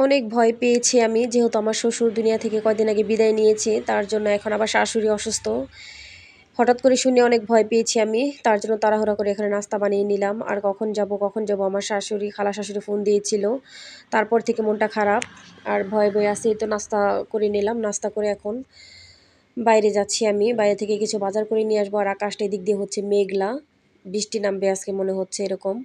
অনেক ভয় পেয়েছি আমি, যেহেতু আমার শ্বশুর দুনিয়া থেকে কয়দিন আগে বিদায় নিয়েছে, তার জন্য এখন আবার শাশুড়ি অসুস্থ। হঠাৎ করে শুনে অনেক ভয় পেয়েছি আমি, তার জন্য তাড়াহুড়া করে এখানে নাস্তা বানিয়ে নিলাম। আর কখন যাব আমার শাশুড়ি, খালা শাশুড়ি ফোন দিয়েছিল, তারপর থেকে মনটা খারাপ আর ভয়ে ভয়ে আসি। তো নাস্তা করে নিলাম, নাস্তা করে এখন বাইরে যাচ্ছি। আমি বাইরে থেকে কিছু বাজার করে নিয়ে আসবো। আর আকাশটা এদিক দিয়ে হচ্ছে মেঘলা, বৃষ্টি নামবে আজকে মনে হচ্ছে, এরকম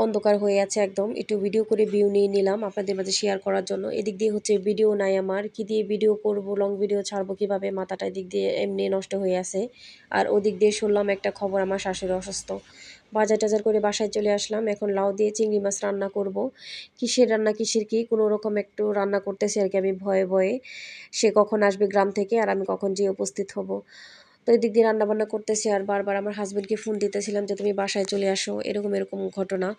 অন্ধকার হয়ে আছে একদম। একটু ভিডিও করে ভিউ নিয়ে নিলাম আপনাদের মাঝে শেয়ার করার জন্য। এদিক দিয়ে হচ্ছে ভিডিও নাই আমার, কি দিয়ে ভিডিও করব, লং ভিডিও ছাড়বো কিভাবে, মাথাটা এদিক দিয়ে এমনি নষ্ট হয়ে আছে। আর ওদিক দিয়ে শুনলাম একটা খবর, আমার শাশুড়ি অসুস্থ। বাজার টাজার করে বাসায় চলে আসলাম। এখন লাউ দিয়ে চিংড়ি মাছ রান্না করব। কিসের রান্না কিসের কি কোনো রকম একটু রান্না করতেছি আর কি আমি, ভয়ে ভয়ে সে কখন আসবে গ্রাম থেকে আর আমি কখন যেয়ে উপস্থিত হব। তো এদিক দিয়ে রান্নাবান্না করতেছি আর বারবার আমার হাজব্যান্ডকে ফোন দিতেছিলাম যে তুমি বাসায় চলে আসো, এরকম এরকম ঘটনা।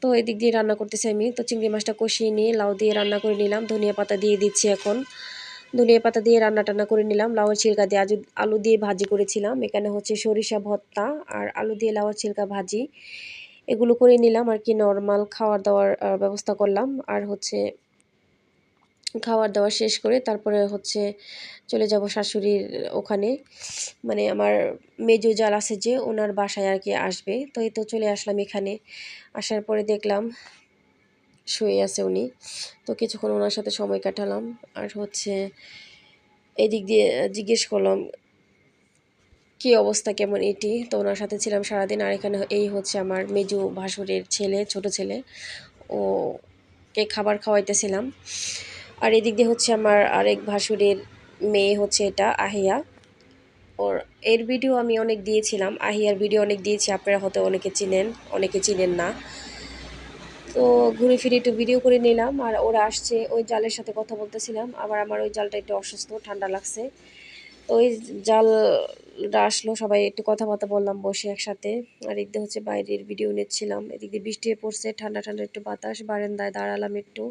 তো এদিক দিয়ে রান্না করতেছি আমি। তো চিংড়ি মাছটা কষিয়ে নিয়ে লাউ দিয়ে রান্না করে নিলাম, ধনিয়া পাতা দিয়ে দিচ্ছি এখন। ধনিয়া পাতা দিয়ে রান্না টান্না করে নিলাম। লাউয়ের ছিলকা দিয়ে আলু দিয়ে ভাজি করেছিলাম। এখানে হচ্ছে সরিষা ভর্তা আর আলু দিয়ে লাউয়ের ছিলকা ভাজি, এগুলো করে নিলাম আর কি। নর্মাল খাওয়ার দাওয়ার ব্যবস্থা করলাম। আর হচ্ছে খাওয়ার দাওয়া শেষ করে তারপরে হচ্ছে চলে যাব শাশুড়ির ওখানে, মানে আমার মেজো জাল আছে যে, ওনার বাসায় আর কি আসবে। তো এই তো চলে আসলাম এখানে। আসার পরে দেখলাম শুয়ে আছে উনি, তো কিছুক্ষণ ওনার সাথে সময় কাটালাম। আর হচ্ছে এদিক দিয়ে জিজ্ঞেস করলাম কি অবস্থা, কেমন এটি। তো ওনার সাথে ছিলাম সারাদিন। আর এখানে এই হচ্ছে আমার মেজো ভাসুরের ছেলে, ছোট ছেলে, ও কে খাবার খাওয়াইতেছিলাম। আর এদিক দিয়ে হচ্ছে আমার আরেক ভাসুরের মেয়ে, হচ্ছে এটা আহিয়া। ওর এর ভিডিও আমি অনেক দিয়েছিলাম, আহিয়ার ভিডিও অনেক দিয়েছি, আপনারা হয়তো অনেকে চিনেন, অনেকে চিনেন না। তো ঘুরে ফিরে একটু ভিডিও করে নিলাম। আর ওরা আসছে, ওই জালের সাথে কথা বলতেছিলাম। আবার আমার ওই জালটা একটু অসুস্থ, ঠান্ডা লাগছে। তো ওই জালটা আসলো, সবাই একটু কথাবার্তা বললাম বসে একসাথে। আর এদিকে হচ্ছে বাইরের ভিডিও নিচ্ছিলাম। এদিকে বৃষ্টি পড়ছে, ঠান্ডা ঠান্ডা একটু বাতাস, বারান্দায় দাঁড়ালাম একটু।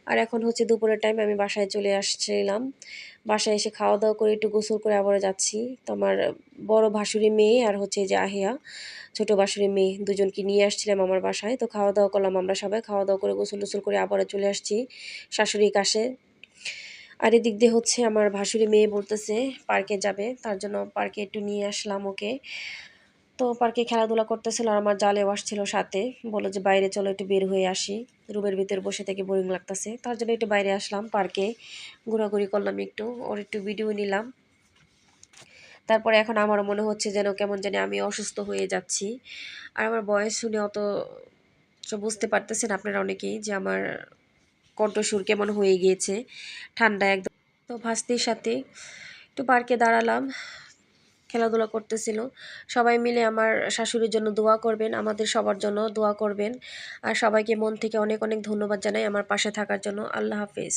আর এখন হচ্ছে দুপুরের টাইম, আমি বাসায় চলে আসছিলাম। বাসায় এসে খাওয়া দাওয়া করে একটু গোসল করে আবারও যাচ্ছি। তো আমার বড় ভাসুরি মেয়ে আর হচ্ছে এই যে আহিয়া, ছোট ভাসুরি মেয়ে, দুজনকে নিয়ে আসছিলাম আমার বাসায়। তো খাওয়া দাওয়া করলাম আমরা সবাই, খাওয়া দাওয়া করে গোসল টোসল করে আবারও চলে আসছি শাশুড়ির কাছে। আর এদিক দিয়ে হচ্ছে আমার ভাসুরি মেয়ে বলতেছে পার্কে যাবে, তার জন্য পার্কে একটু নিয়ে আসলাম ওকে। তো পার্কে খেলাধুলা করতেছিল আর আমার জালেও আসছিল সাথে, বললো যে বাইরে চলো একটু বের হয়ে আসি, রুমের ভিতরে বসে থেকে বোরিং লাগতেছে। তার জন্য একটু বাইরে আসলাম, পার্কে ঘোরাঘুরি করলাম একটু, ওর একটু ভিডিও নিলাম। তারপরে এখন আমারও মনে হচ্ছে যেন কেমন জানি আমি অসুস্থ হয়ে যাচ্ছি। আর আমার বয়স শুনে অত বুঝতে পারতেছেন আপনারা অনেকেই যে আমার কণ্ঠস্বর কেমন হয়ে গিয়েছে, ঠান্ডা একদম। তো ভাস্তির সাথে একটু পার্কে দাঁড়ালাম, খেলাধুলা করতেছিল। সবাই মিলে আমার শাশুড়ির জন্য দোয়া করবেন, আমাদের সবার জন্য দোয়া করবেন। আর সবাইকে মন থেকে অনেক অনেক ধন্যবাদ জানাই আমার পাশে থাকার জন্য। আল্লাহ হাফেজ।